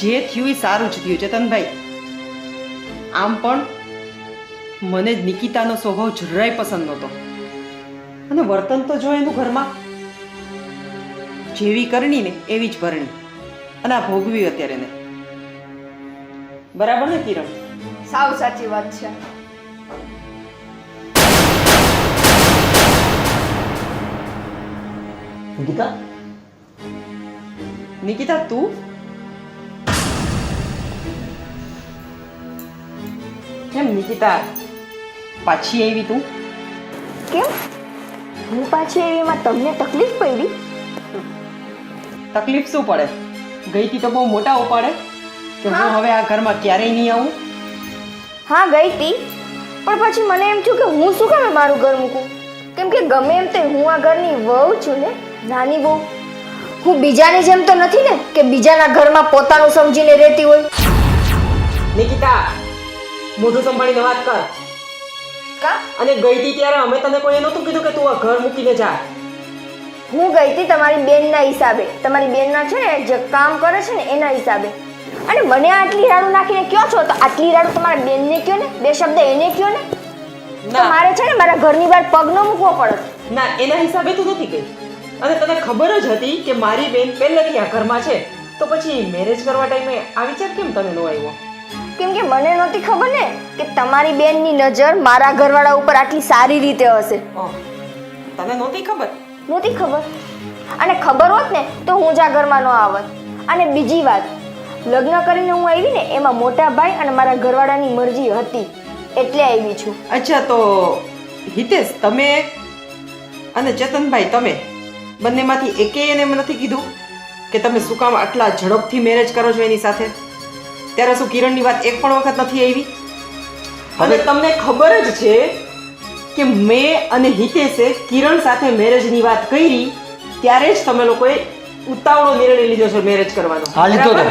જે થયું એ સારું જ થયું ચેતનભાઈ. આમ પણ મને જ નિકિતાનો સ્વભાવ જરાય પસંદ નહોતો અને વર્તન તો જો એનું ઘરમાં જેવી કરણી ને એવી જ ભરણી અને આ ભોગવી અત્યારે ને. બરાબર ને કિરણ? સાવ સાચી વાત છે. નિકિતા, નિકિતા તું કેમ નિકિતા પાછી આવી તું? કેમ હું પાછી એવીમાં તમને તકલીફ પડી? તકલીફ શું પડે? ગઈ તી તો બહુ મોટા ઉપાડે કે હું હવે આ ઘરમાં ક્યારેય નહીં આવું. હા ગઈ હતી, પણ પછી મને એમ થયું કે હું શું કામ મારું ઘર મૂકું? કેમ કે ગમે એમ તે હું આ ઘરની વહુ છું ને, નાની વહુ. હું બીજાની જેમ તો નથી ને કે બીજાના ઘરમાં પોતાનું સમજીને રહેતી હોય. નિકિતા મોઢું સંભાળીને વાત કર. કા અને ગઈ તી ત્યારે અમે તને કોઈ નહોતું કીધું કે તું આ ઘર મૂકીને જા. હું ગઈ હતી તમારી બેનના હિસાબે, તમારી બેનના છે ને જે કામ કરે છે ને એના હિસાબે. અને મને આટલી રાડું નાખીને કયો છો, તો આટલી રાડું તમારા બેનને કયો ને, બે શબ્દ એને કયો ને. તો મારે છે ને મારા ઘરની બહાર પગ ન મૂકવો પડે. ના, એના હિસાબે તું નથી ગઈ. અને તને ખબર જ હતી કે મારી બેન પહેલેથી આ ઘરમાં છે, તો પછી મેરેજ કરવા ટાઈમે આ વિચાર કેમ તને ન આવ્યો? કેમ કે મને નહોતી ખબર ને કે તમારી બેનની નજર મારા ઘરવાળા ઉપર આટલી સારી રીતે હશે. તને નહોતી ખબર? નહોતી ખબર. અને ખબર હોત ને તો હું જ આ ઘરમાં ન આવત. અને બીજી વાત, લગ્ન કરીને હું આવી ને એમાં મોટા ભાઈ અને મારા ઘરવાળાની મરજી હતી એટલે આવી છું. અચ્છા, તો હિતેશ તમે અને ચેતનભાઈ તમે બંનેમાંથી એકેય એને નથી કીધું કે તમે શું કામ આટલા ઝડપથી મેરેજ કરો છો એની સાથે? ત્યારે શું કિરણની વાત એક પણ વખત નથી આવી? હવે તમને ખબર જ છે કે મેં અને હિતેશે કિરણ સાથે મેરેજની વાત કરી ત્યારે જ તમે લોકોએ ઉતાવળો નિર્ણય લીધો છે મેરેજ કરવાનો. હા, લીધો તો.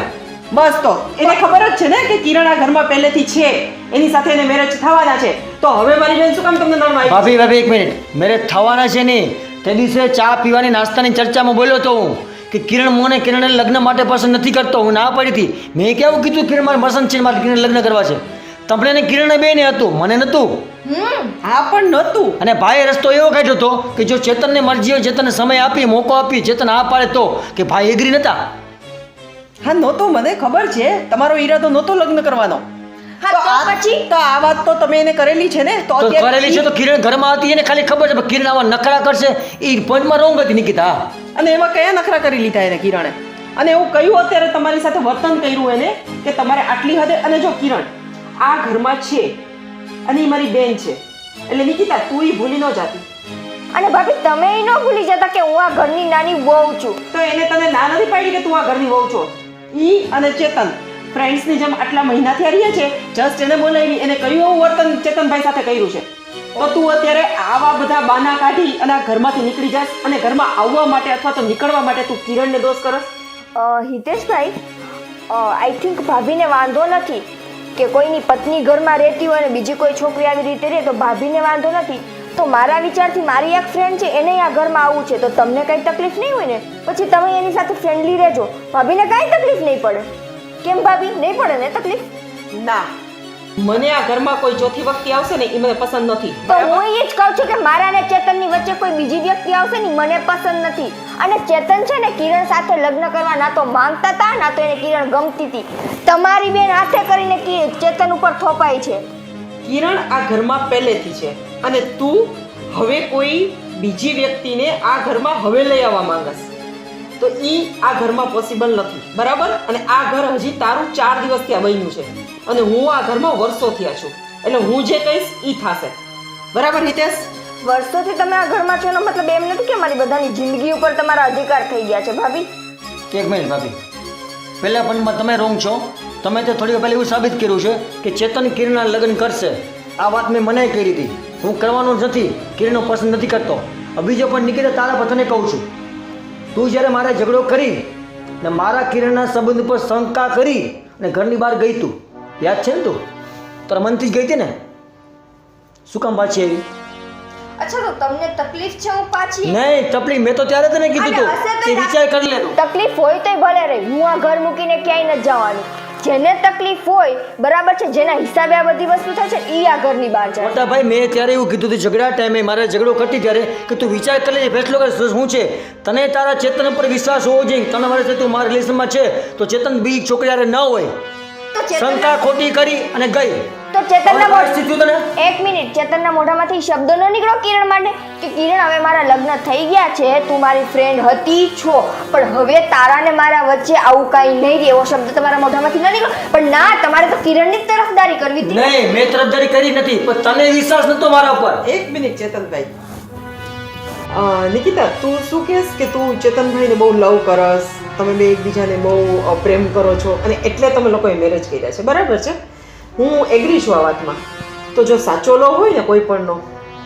બસ, તો એને ખબર જ છે ને કે કિરણ આ ઘરમાં પહેલેથી છે, એની સાથે એને મેરેજ થવાના છે. તો હવે મારી બેન શું કામ તમને નડમાં આવી? ભાભી એક મિનિટ, મેરેજ થવાના છે નહીં. તે દિવસે ચા પીવાની નાસ્તાની ચર્ચામાં બોલ્યો તો હું કે કિરણને લગ્ન માટે પસંદ નથી કરતો. હું ના પડી હતી. મેં કેવું કીધું કિરણ મારે પસંદ છે, મારે કિરણ લગ્ન કરવા છે. તમને ને કિરણ બેને હતું, મને નહોતું. હા, પણ નહોતું. અને ભાઈએ રસ્તો એવો કાઢ્યો હતો કે જો ચેતનને મરજી હોય, ચેતનને સમય આપી, મોકો આપી, ચેતન આ પાડે તો કે ભાઈ એગ્રી નતા. હા, નહોતું, મને ખબર છે તમારો ઈરાદો નહોતો લગ્ન કરવાનો. હા, તો પછી તો આ વાત તો તમે એને કરેલી છે ને? તો કરેલી છે તો કિરણ ઘરમાં હતી એને ખાલી ખબર છે કિરણ આવા નખરા કરશે એ પોઈન્ટમાં રોંગ હતી નિકિતા. અને એમાં કયા નખરા કરી લીધા એને કિરણે? અને એવું કહ્યું અત્યારે તમારી સાથે વર્તન કર્યું એને કે તમારે આટલી હદે. અને જો કિરણ આ ઘરમાં છે અને એ મારી બેન છે એટલે નિકિતા તું ઈ ભૂલી ન જાતી. અને ભાભી તમે એ ન ભૂલી જતા કે હું આ ઘરની નાની વહુ છું. તો એને તને ના નથી પાડી કે તું આ ઘરની વહુ છો? ઈ અને ચેતન ફ્રેન્ડ્સની જેમ આટલા મહિનાથી રહીએ છે, જસ્ટ એને બોલાવી, એને કયું એવું વર્તન ચેતનભાઈ સાથે કર્યું છે. તો તું અત્યારે આવા બધા બાના કાઢી અને આ ઘરમાંથી નીકળી જાસ અને ઘરમાં આવવા માટે અથવા તો નીકળવા માટે તું કિરણને દોષ કરસ? હિતેશભાઈ, આઈ થિંક ભાભીને વાંધો નથી કે કોઈની પત્ની ઘરમાં રહેતી હોય અને બીજી કોઈ છોકરી આવી રીતે રહે તો ભાભીને વાંધો નથી. તો મારા વિચારથી મારી એક ફ્રેન્ડ છે એને આ ઘરમાં આવવું છે તો તમને કંઈ તકલીફ નહીં હોય ને? પછી તમે એની સાથે ફ્રેન્ડલી રહેજો, ભાભીને કાંઈ તકલીફ નહીં પડે. કેમ ભાભી, નહીં પડે ને તકલીફ? ના, મને આ ઘરમાં કોઈ ચોથી વ્યક્તિ આવશે ને એ મને પસંદ નથી. તો હું એ જ કહું છું કે મારા અને ચેતનની વચ્ચે કોઈ બીજી વ્યક્તિ આવશે ને મને પસંદ નથી. અને ચેતન છે ને કિરણ સાથે લગ્ન કરવા ના તો માંગતા હતા ના તો એને કિરણ ગમતી હતી. તમારી બેન હાથે કરીને ચેતન ઉપર થોપાય છે. કિરણ આ ઘરમાં પહેલેથી છે અને તું હવે કોઈ બીજી વ્યક્તિને આ ઘરમાં હવે લઈ આવવા માંગસ તો ઈ આ ઘરમાં પોસિબલ નથી, બરાબર? અને આ ઘર હજી તારું 4 દિવસથી બન્યું છે અને હું આ ઘરમાં વર્ષો થયા છું એટલે હું જે કહીશ ઈ થશે, બરાબર હિતેશ? વર્ષોથી તમે આ ઘરમાં છો એનો મતલબ એમ નથી કે મારી બધાની જિંદગી ઉપર તમારા અધિકાર થઈ ગયા છે ભાભી. એક મિનિટ ભાભી, પહેલા પંચમાં તમે રોંગ છો. તમે તો થોડી વાર પહેલાં એવું સાબિત કર્યું છે કે ચેતન કિરણના લગ્ન કરશે. આ વાત મેં મનાઈ કરી હતી. હું કરવાનું જ નથી, કિરણનો પસંદ નથી કરતો. બીજો પણ નિકિતા તારા પર તને કહું છું, તું જ્યારે મારે ઝઘડો કરી ને મારા કિરણના સંબંધ ઉપર શંકા કરી અને ઘરની બહાર ગઈ તું, યાદ છે ને? તું તારા મનથી જ ગઈ હતી ને? શું કામ પાછી આવી? અચ્છા તો તમને તકલીફ છે હું પાછી નહીં તકલીફ મેં તો ત્યારે તને કીધું અને હશે તું તો કે વિચાર કરી લે તું. તકલીફ હોય તોય ભલે રહે, હું આ ઘર મૂકીને ક્યાંય નથી જવાની. જેને તકલીફ હોય બરાબર છે, જેના હિસાબે આ બધી વસ્તુ થાય છે ઈ આ ઘરની બહાર જાય. મોટા ભાઈ મેં ત્યારે એવું કીધું હતું ઝઘડા ટાઈમે મારે ઝઘડો કરતી ત્યારે કે તું વિચાર કરી લેજે, ફેસલો કર શું છે. તને તારા ચેતન ઉપર વિશ્વાસ હોવો જોઈએ. તને વર્ષે તું મારા રિલેશનમાં છે તો ચેતન બીજી છોકરી હારે ન હોય. તો ચેતનના- શંકા ખોટી કરી અને ગઈ. તો ચેતનના હવે પરિસ્થિતિ થયું તને? એક મિનિટ, ચેતનના મોઢામાંથી શબ્દો ન નીકળો કિરણ માટે કે કિરણ હવે મારા લગ્ન થઈ ગયા છે, તું મારી ફ્રેન્ડ હતી છો, પણ હવે તારા ને મારા વચ્ચે આવું કાંઈ નહીં રહે, એવો શબ્દ તમારા મોઢામાંથી ન નીકળો. પણ ના, તમારે તો કિરણની જ તરફદારી કરવી હતી. નહીં મેં તરફદારી કરી નથી, પણ તને વિશ્વાસ નતો મારા ઉપર. એક મિનિટ ચેતનભાઈ. નિકિતા તું શું કહેશ કે તું ચેતનભાઈને બહુ લવ કરસ, તમે બે એકબીજાને બહુ પ્રેમ કરો છો અને એટલે તમે લોકોએ મેરેજ કર્યા છે, બરાબર છે? હું એગ્રી છું આ વાતમાં. તો જો સાચો લવ હોય ને કોઈ પણનો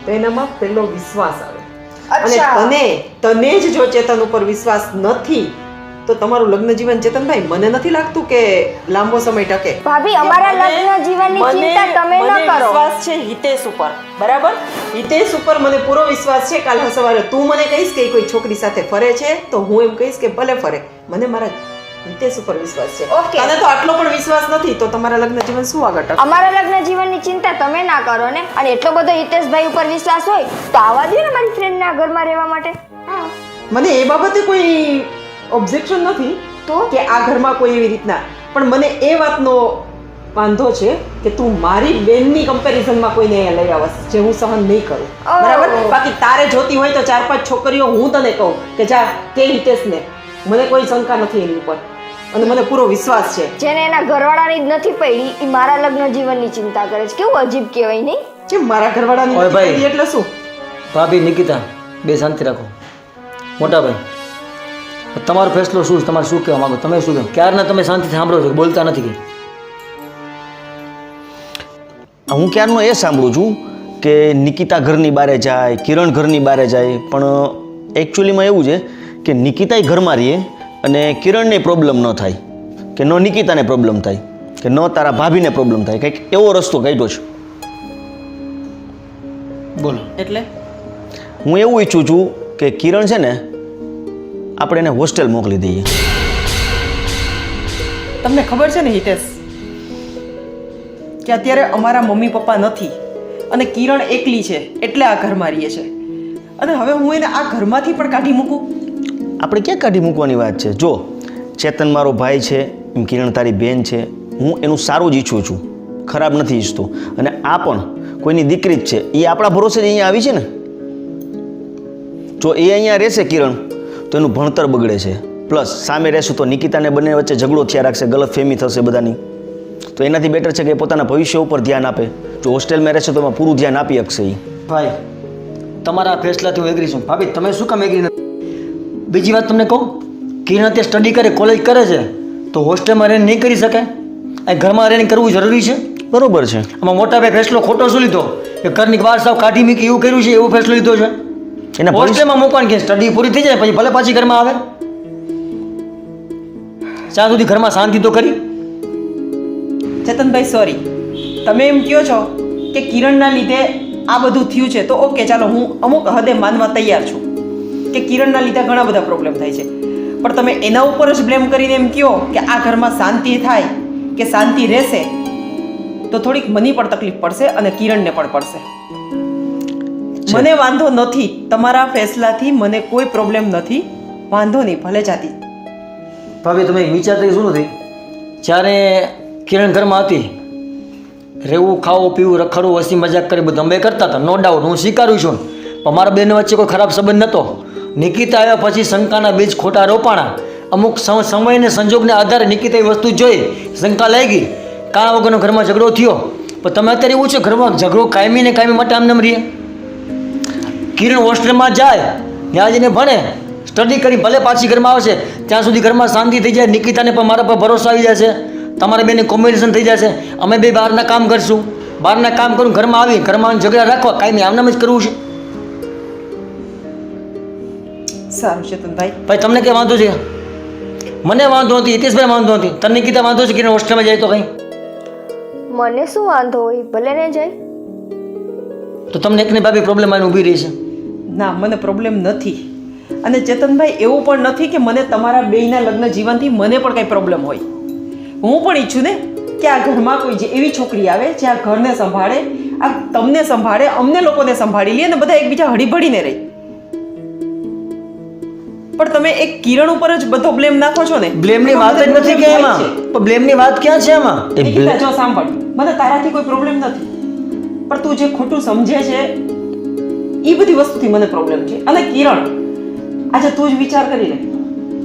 તો એનામાં પહેલો વિશ્વાસ આવે. અને અચ્છા. તને જ જો ચેતન ઉપર વિશ્વાસ નથી તો તમારું લગ્ન જીવન ચેતનભાઈ મને નથી લાગતું કે લાંબો સમય ટકે. ભાભી અમારા લગ્ન જીવનની ચિંતા તમે ન મને કરો. વિશ્વાસ છે હિતેશ ઉપર, બરાબર? હિતેશ ઉપર મને પૂરો વિશ્વાસ છે. કાલ સવારે તું મને કહીશ કે ઈ કોઈ છોકરી સાથે ફરે છે તો હું એમ કહીશ કે ભલે ફરે, મને મારા હિતેશ ઉપર વિશ્વાસ છે. Okay. તને તો આટલો પણ વિશ્વાસ નથી તો તમારા લગ્ન જીવન શું આગળ ટકે? અમારા લગ્ન જીવનની ચિંતા તમે ના કરો ને, અને એટલો બધો હિતેશભાઈ ઉપર વિશ્વાસ હોય તો આવા દો ને મારી ફ્રેન્ડના ઘરમાં રહેવા માટે. હા મને એ બાબતે કોઈ ઓબ્જેક્શન નથી તો કે આ ઘરમાં કોઈ એવી રીતના, પણ મને એ વાતનો વાંધો છે કે તું મારી બેનની કમ્પેરિઝનમાં કોઈને અહીંયા લઈ આવસ જે હું સહન નહીં કરું, ઓહ. બરાબર? બાકી તારે જોતી હોય તો 4-5 છોકરીઓ હું તને કહું કે જા કે હિતેશને, મને કોઈ શંકા નથી એની ઉપર અને મને પૂરો વિશ્વાસ છે. જેને એના ઘરવાળાની જ નથી પડી એ મારા લગ્ન જીવનની ચિંતા કરે છે. કેવું અજીબ કહેવાય નહીં? કેમ મારા ઘરવાળાની ઓય નથી ભાઈ. પડી એટલે શું? ભાભી નિકિતા બે શાંતિ રાખો. મોટા ભાઈ તમારો ફેસલો શું છે? તમારે શું કહેવા માંગો? તમે શું કહો? ક્યારના તમે શાંતિથી સાંભળો છો, બોલતા નથી કંઈ. હું ક્યારનો એ સાંભળું છું કે નિકિતા ઘરની બહાર જાય, કિરણ ઘરની બહાર જાય, પણ એકચ્યુઅલીમાં એવું છે કે નિકિતાય ઘરમાં રહીએ અને કિરણને પ્રોબ્લેમ ન થાય, કે ન નિકિતાને પ્રોબ્લેમ થાય, કે ન તારા ભાભીને પ્રોબ્લેમ થાય, કંઈક એવો રસ્તો કાઢ્યો છે. બોલો. એટલે હું એવું ઈચ્છું છું કે કિરણ છે ને આપણે એને હોસ્ટેલ મોકલી દઈએ. તમને ખબર છે ને હિતેશ કે અત્યારે અમારા મમ્મી પપ્પા નથી અને કિરણ એકલી છે એટલે આ ઘરમાં રહીએ છે, અને હવે હું એને આ ઘરમાંથી પણ કાઢી મૂકું? આપણે ક્યાં કાઢી મૂકવાની વાત છે? જો ચેતન મારો ભાઈ છે, એમ કિરણ તારી બેન છે, હું એનું સારું જ ઈચ્છું છું, ખરાબ નથી ઈચ્છતો. અને આ પણ કોઈની દીકરી જ છે, એ આપણા ભરોસે જ અહીંયા આવી છે ને. જો એ અહીંયા રહેશે કિરણ તો એનું ભણતર બગડે છે, પ્લસ સામે રહેશું તો નિકિતાને બંને વચ્ચે ઝઘડો થયા રાખશે, ગલત ફેમી થશે બધાની. તો એનાથી બેટર છે કે એ પોતાના ભવિષ્ય ઉપર ધ્યાન આપે. જો હોસ્ટેલમાં રહેશે તો એમાં પૂરું ધ્યાન આપી શકશે એ. ભાઈ તમારા ફેસલાથી હું એગ્રી છું. ભાભી તમે શું કામ એગ્રી નથી? બીજી વાત તમને કહું, કિરણ અત્યારે સ્ટડી કરે, કોલેજ કરે છે તો હોસ્ટેલમાં રહીને નહીં કરી શકે? આ ઘરમાં રહીને કરવું જરૂરી છે? બરોબર છે. આમાં મોટા ભાઈ ફેસલો ખોટો શું લીધો કે ઘરની બહાર સાવ કાઢી મૂકી એવું કર્યું છે, એવો ફેસલો લીધો છે? એના ભવિષ્ય હોસ્ટેલમાં મૂકવાની કે સ્ટડી પૂરી થઈ જાય પછી ભલે પાછી ઘરમાં આવે, ત્યાં સુધી ઘરમાં શાંતિ તો કરી. ચેતનભાઈ સોરી, તમે એમ કહો છો કે કિરણના લીધે આ બધું થયું છે તો ઓકે ચાલો, હું અમુક હદે માનવા તૈયાર છું કે કિરણના લીધે ઘણા બધા પ્રોબ્લેમ થાય છે, પણ તમે એના ઉપર જ બ્લેમ કરીને એમ કહો કે આ ઘરમાં શાંતિ થાય કે શાંતિ રહેશે તો થોડીક મને પણ તકલીફ પડશે અને કિરણને પણ પડશે. મને વાંધો નથી, તમારા ફેસલાથી મને કોઈ પ્રોબ્લેમ નથી, વાંધો નહીં, ભલે જાતી. ભાભી તમે વિચારતા શું નથી? જ્યારે કિરણ ઘરમાં હતી, રહેવું, ખાવું, પીવું, રખડવું, હસી મજાક કરી બધું અમે કરતા હતા, નો ડાઉટ, હું સ્વીકારું છું. પણ મારા બેન વચ્ચે કોઈ ખરાબ સંબંધ નહોતો. નિકિતા આવ્યા પછી શંકાના બીજ ખોટા રોપાણા. અમુક સમય અને સંજોગને આધારે નિકિતા એ વસ્તુ જોઈ, શંકા લાગી, કાણા વગરનો ઘરમાં ઝઘડો થયો. પણ તમે અત્યારે એવું છે ઘરમાં ઝઘડો કાયમી ને કાયમી માટે આમને રહીએ? કિરણ હોસ્ટેલમાં જાય, ત્યાં જઈને ભણે, સ્ટડી કરી, ભલે પાછી ઘરમાં આવશે, ત્યાં સુધી ઘરમાં શાંતિ થઈ જાય. નિકિતાને પણ મારા પર ભરોસો આવી જશે, તમારા બેને કોમ્બિનેશન થઈ જશે. અમે બે બહારના કામ કરશું, બહારના કામ કરું, ઘરમાં આવી, ઘરમાં ઝઘડા રાખવા, કાંઈ આમનામ જ કરવું છે. સારું ચેતનભાઈ, ભાઈ તમને કંઈ વાંધો છે? મને વાંધો નથી, હિતેશભાઈ વાંધો નથી, તને નિકિતા વાંધો છે કે હોસ્ટેલમાં જાય તો કંઈ? મને શું વાંધો હોય, ભલે ને જાય. તો તમને એકને ભાભી પ્રોબ્લેમ આવીને ઊભી રહી છે. ના મને પ્રોબ્લેમ નથી. અને ચેતનભાઈ એવું પણ નથી કે મને તમારા બેયના લગ્ન જીવનથી મને પણ કંઈ પ્રોબ્લેમ હોય. હું પણ ઈચ્છું ને કે આ ઘરમાં કોઈ જે એવી છોકરી આવે જે આ ઘરને સંભાળે, આ તમને સંભાળે, અમને લોકોને સંભાળી લે અને બધા એકબીજા હળીભળીને રહે. પણ તમે એક કિરણ ઉપર જ બધો બ્લેમ નાખો છો ને. બ્લેમની વાત જ નથી કે એમાં, પણ બ્લેમની વાત ક્યાં છે એમાં? નિકિતા, જો સાંભળ, મને તારાથી કોઈ પ્રોબ્લેમ નથી, પણ તું જે ખોટું સમજે છે એ બધી વસ્તુથી મને પ્રોબ્લેમ છે. અને કિરણ, આજે તું જ વિચાર કરી લે,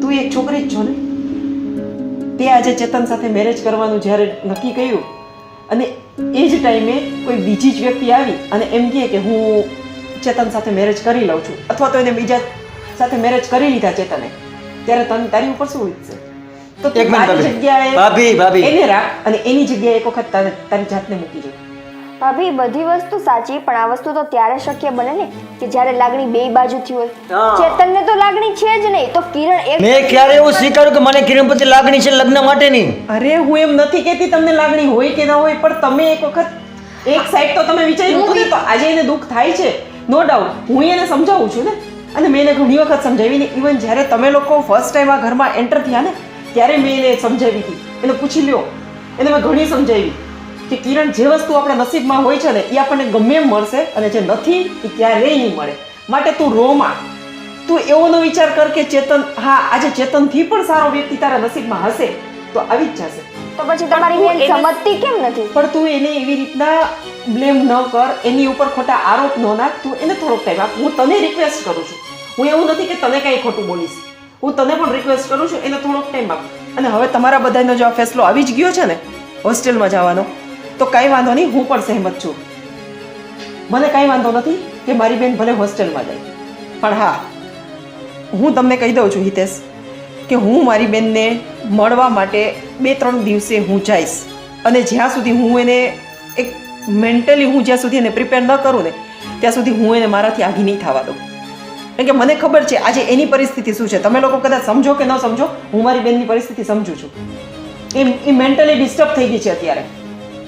તું એક છોકરી જ છો ને. તે આજે ચેતન સાથે મેરેજ કરવાનું જ્યારે નક્કી કર્યું અને એ જ ટાઈમે કોઈ બીજી જ વ્યક્તિ આવી અને એમ કહે કે હું ચેતન સાથે મેરેજ કરી લઉં છું, અથવા તો એને બીજા સાથે મેરેજ કરી લીધા ચેતને, ત્યારે તને તારી ઉપર શું વીતશે? તો તું એક મિનિટ તારી ભાભી, ભાભી. જગ્યાએ એને રાખ અને એની જગ્યાએ એક વખત તારી જાતને મૂકી દે. ભાભી બધી વસ્તુ સાચી, પણ આ વસ્તુ તો ત્યારે શક્ય બને ને કે જ્યારે લાગણી બે બાજુથી હોય. હા. ચેતનને તો લાગણી છે જ નહીં, તો કિરણ એક મેં ક્યારે એવું સ્વીકાર્યું કે મને કિરણ પ્રત્યે લાગણી છે લગ્ન માટેની? અરે હું એમ નથી કહેતી તમને લાગણી હોય કે ના હોય, પણ તમે એક વખત એક સાઈડ તો તમે વિચાર્યું હતું ને. તો આજે એને દુઃખ થાય છે, નો ડાઉટ. હું એને સમજાવું છું ને, અને મેં એને ઘણી વખત સમજાવી ને. ઇવન જ્યારે તમે લોકો ફર્સ્ટ ટાઈમ આ ઘરમાં એન્ટર થયા ને, ત્યારે મેં એને સમજાવી હતી. એને પૂછી લ્યો, એને મેં ઘણી સમજાવી કે કિરણ, જે વસ્તુ આપણા નસીબમાં હોય છે ને એ આપણને ગમે એમ મળશે, અને જે નથી એ ક્યારેય નહીં મળે. માટે તું રોમાં, તું એવો નો વિચાર કર કે ચેતન, હા આજે ચેતનથી પણ સારો વ્યક્તિ તારા નસીબમાં હશે તો આવી જ જશે. તો પછી તમારી બેન સમજતી કેમ નથી? પણ તું એને એવી રીતના બ્લેમ ન કર, એની ઉપર ખોટા આરોપ ન નાખ. તું એને થોડોક ટાઈમ આપ. હું તને રિક્વેસ્ટ કરું છું, હું એવું નથી કે તને કાંઈ ખોટું બોલીશ, હું તને પણ રિક્વેસ્ટ કરું છું, એને થોડોક ટાઈમ આપ. અને હવે તમારા બધાનો જો આ ફેસલો આવી જ ગયો છે ને હોસ્ટેલમાં જવાનો, તો કાંઈ વાંધો નહીં, હું પણ સહેમત છું. મને કાંઈ વાંધો નથી કે મારી બેન ભલે હોસ્ટેલમાં જાય, પણ હા હું તમને કહી દઉં છું હિતેશ, કે હું મારી બેનને મળવા માટે 2-3 દિવસે હું જઈશ. અને જ્યાં સુધી હું એને એક મેન્ટલી હું જ્યાં સુધી એને પ્રિપેર ન કરું ને ત્યાં સુધી હું એને મારાથી આઘી નહીં થવા દઉં. કારણ કે મને ખબર છે આજે એની પરિસ્થિતિ શું છે. તમે લોકો કદાચ સમજો કે ન સમજો, હું મારી બેનની પરિસ્થિતિ સમજું છું. એ મેન્ટલી ડિસ્ટર્બ થઈ ગઈ છે અત્યારે.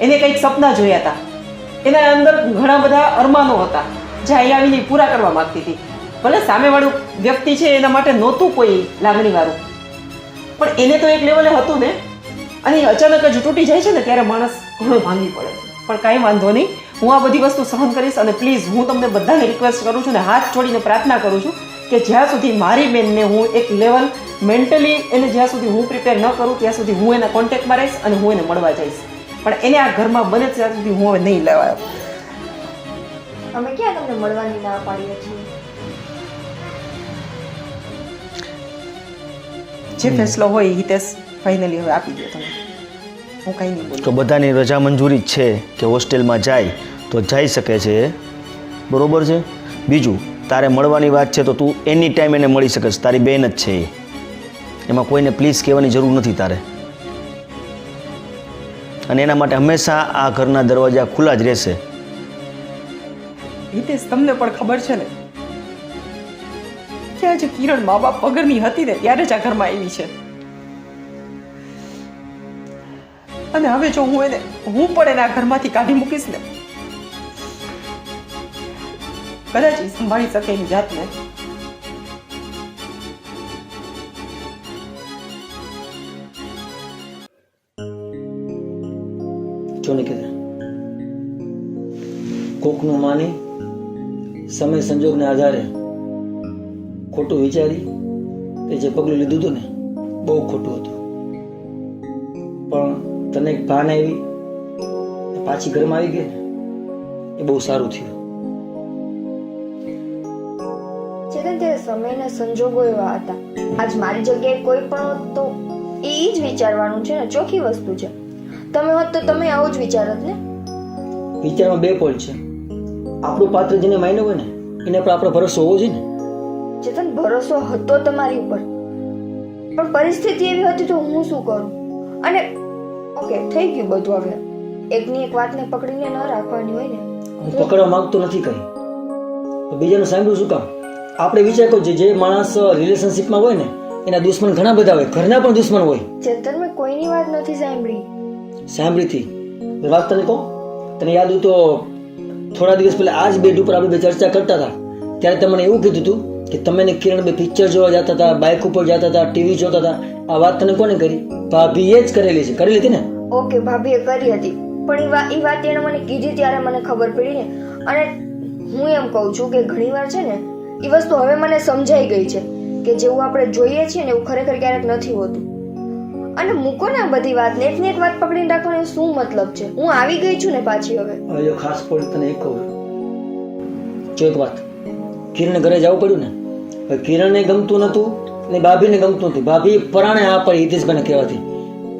એને કંઈક સપના જોયા હતા, એના અંદર ઘણા બધા અરમાનો હતા જે અહીં આવીને પૂરા કરવા માંગતી હતી. ભલે સામેવાળું વ્યક્તિ છે એના માટે નહોતું કોઈ લાગણીવાળું, પણ એને તો એક લેવલે હતું ને. અને એ અચાનક જ તૂટી જાય છે ને ત્યારે માણસ ઘણો ભાંગી પડે છે. પણ કાંઈ વાંધો નહીં, હું આ બધી વસ્તુ સહન કરીશ. અને પ્લીઝ હું તમને બધાને રિક્વેસ્ટ કરું છું ને હાથ છોડીને પ્રાર્થના કરું છું કે જ્યાં સુધી મારી બેનને હું એક લેવલ મેન્ટલી એને જ્યાં સુધી હું પ્રિપેર ન કરું ત્યાં સુધી હું એના કોન્ટેક્ટમાં રહીશ અને હું એને મળવા જઈશ. પણ એને આ ઘરમાં બને ત્યાં સુધી હું હવે નહીં લેવા. અમે ક્યાં તમને મળવાની ના પાડીએ છીએ? જે ફેસલો હોય હિતેશ ફાઇનલી હવે આપી દો તમે. હું કંઈ નહીં બોલું. તો બધાની રજા મંજૂરી જ છે કે હોસ્ટેલમાં જાય તો જઈ શકે છે, બરોબર છે. બીજું, તારે મળવાની વાત છે તો તું એની ટાઈમ એને મળી શકે છે, તારી બેન જ છે એ. એમાં કોઈને પ્લીઝ કહેવાની જરૂર નથી તારે. અને એના માટે હંમેશા આ ઘરના દરવાજા ખુલ્લા જ રહેશે. હિતેશ તમને પણ ખબર છે ને કે આજે કિરણ મા બાપ વગરની હતી ને ત્યારે જ આ ઘરમાં આવી છે. અને હવે જો હું પણ એને આ ઘરમાંથી કાઢી મૂકીશ ને, કદાચ એ સંભાળી શકે એની જાતને. જો ને કીધે કોકનું માની સમય સંજોગને આધારે ખોટું વિચારી તે જે પગલું લીધું હતું ને બહુ ખોટું હતું. પણ તને એક ભાન આવી ને પાછી ઘરમાં આવી ગઈ ને એ બહુ સારું થયું. ચેતન, તે સમયના સંજોગો એવા હતા. આજ મારી જગ્યાએ કોઈ પણ હોત તો એ જ વિચારવાનું છે ને, ચોખ્ખી વસ્તુ છે. તમે હોત તો તમે આવું જ વિચારત ને. વિચારમાં બે પોઈન્ટ છે. આપણું પાત્ર જેને માન્યું હોય ને એને પર આપણો ભરોસો હોવો જોઈએ ને. ચેતન, ભરોસો હતો તમારી ઉપર, પણ પરિસ્થિતિ એવી હતી તો હું શું કરું? અને ઓકે, થઈ ગયું બધું. હવે એકની એક વાતને પકડીને ન રાખવાની હોય ને. હું પકડવા માંગતો નથી કઈ, બીજાનું સાંભળ્યું શું કામ? આપણે વિચાર કરજો, જે માણસ રિલેશનશીપમાં હોય ને એના દુશ્મન ઘણા બધા હોય, ઘરના પણ દુશ્મન હોય. ચેતન, મેં કોઈની વાત નથી સાંભળી. સાંભળીથી વાત તને કહું, તને યાદ હોય તો થોડા દિવસ પહેલા આ જ બેડ ઉપર આપણે બે ચર્ચા કરતા હતા ત્યારે તમે મને એવું કીધું હતું કે તમે ને કિરણ બે પિક્ચર જોવા જતા હતા, બાઇક ઉપર જતા હતા, ટીવી જોતા હતા. આ વાત તને કોને કરી? ભાભીએ જ કરેલી છે. કરી લીધી ને? ઓકે, ભાભીએ કરી હતી, પણ એ વાત એણે મને કીધી ત્યારે મને ખબર પડી ને. અને હું એમ કહું છું કે ઘણીવાર છે ને એ વસ્તુ હવે મને સમજાઈ ગઈ છે કે જેવું આપણે જોઈએ છીએ ને એવું ખરેખર ક્યારેક નથી હોતું. અને મૂકો ને આ બધી વાત, નેટ નેટ વાત પકડીને રાખવાનો શું મતલબ છે? હું આવી ગઈ છું ને પાછી હવે. હવે ખાસ પડી તને એક કહું, જો એક વાત, કિરણ ઘરે જવું પડ્યું ને, હવે કિરણને ગમતું નતું ને ભાભીને ગમતું નથી. ભાભી પરાણે આ પડી હિતેશભાઈને કહેવાથી,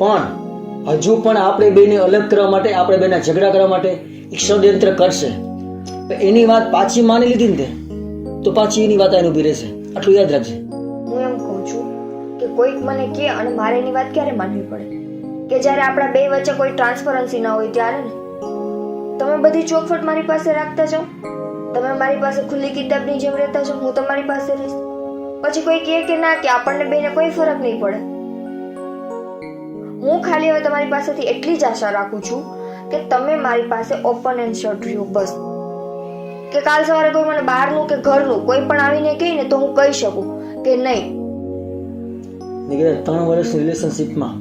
પણ હજુ પણ આપણે બેને અલગ કરવા માટે, આપણે બેના ઝઘડા કરવા માટે એક ષડયંત્ર કરશે. એની વાત પાછી માની લીધી ને તો પાછી એની વાત આને ઊભી રહેશે. આટલું યાદ રાખજે. હું એમ કહું છું કે કોઈક મને કહે અને મારે એની વાત ક્યારે માનવી પડે? કે જ્યારે આપણા બે વચ્ચે કોઈ ટ્રાન્સપરન્સી ના હોય ત્યારે ને. તમે બધી ચોખવટ મારી પાસે રાખતા જાઓ, તમે મારી પાસે ખુલ્લી કિતાબની જેમ રહેતા જાઓ, હું તમારી પાસે રહીશ. પછી કોઈ કહે કે ના, કે આપણને બેને કોઈ ફરક નહીં પડે. હું ખાલી હવે તમારી પાસેથી એટલી જ આશા રાખું છું કે તમે મારી પાસે ઓપન એન્ડ શટ રહ્યો, બસ. કે કાલ સવારે કોઈ મને બહારનું કે ઘરનું કોઈ પણ આવીને કહે ને તો હું કહી શકું કે નહીં. 3 વર્ષની રિલેશનશિપમાં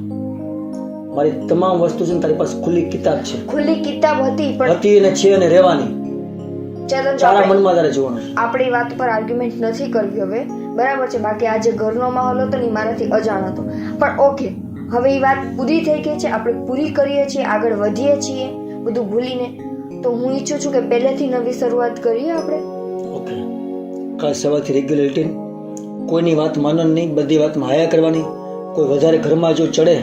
મારી તમામ વસ્તુ છે ને તારી પાસે ખુલ્લી કિતાબ છે. ખુલ્લી કિતાબ હતી પણ હતી અને છે અને રહેવાની. ચલો તારા મનમાં તારે જોવાનું છે. આપણી વાત પર આર્ગ્યુમેન્ટ નથી કરવી હવે, બરાબર છે? બાકી આજે ઘરનો માહોલ હતો ને મારાથી અજાણ હતો, પણ ઓકે, હવે એ વાત પૂરી થઈ ગઈ છે, આપણે પૂરી કરીએ છીએ, આગળ વધીએ છીએ બધું ભૂલીને. તો હું ઈચ્છું છું કે પહેલેથી નવી શરૂઆત કરીએ આપણે. ઓકે, કાલ સવારથી રેગ્યુલર રૂટીન, કોઈની વાત માનવાની નહીં, બધી વાતમાં હાયા કરવાની. કોઈ વધારે ઘરમાં જો ચડે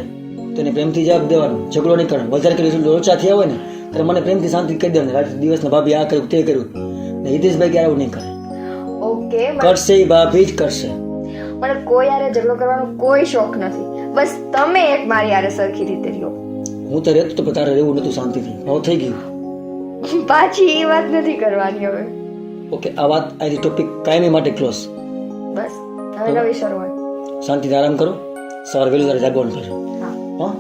તો એને પ્રેમથી જવાબ દેવાનો, ઝઘડો નહીં કરવાનો. વધારે કરી લોચા થયા હોય ને ત્યારે મને પ્રેમથી શાંતિ કહી દેવાનું, રાત દિવસના ભાભી આ કર્યું તે કર્યું. ને હિતેશભાઈ ક્યારે આવું નહીં કરે. ઓકે, કરશે એ ભાભી જ કરશે. મને કોઈ યારે ઝઘડો કરવાનો કોઈ શોખ નથી, બસ તમે એક મારી યારે સરખી રીતે રહ્યો. હું તો રહેતો તો તારે રહેવું નતું શાંતિથી, હવે થઈ ગયું. પાછી એ વાત નથી કરવાની હવે. ઓકે, આ વાત આની ટોપિક કાયમી માટે ક્લોઝ. બસ હવે નવી શરૂઆત. શાંતિથી આરામ કરો, સવારે વહેલું તારે જાગવાનું થશે. હા. હા.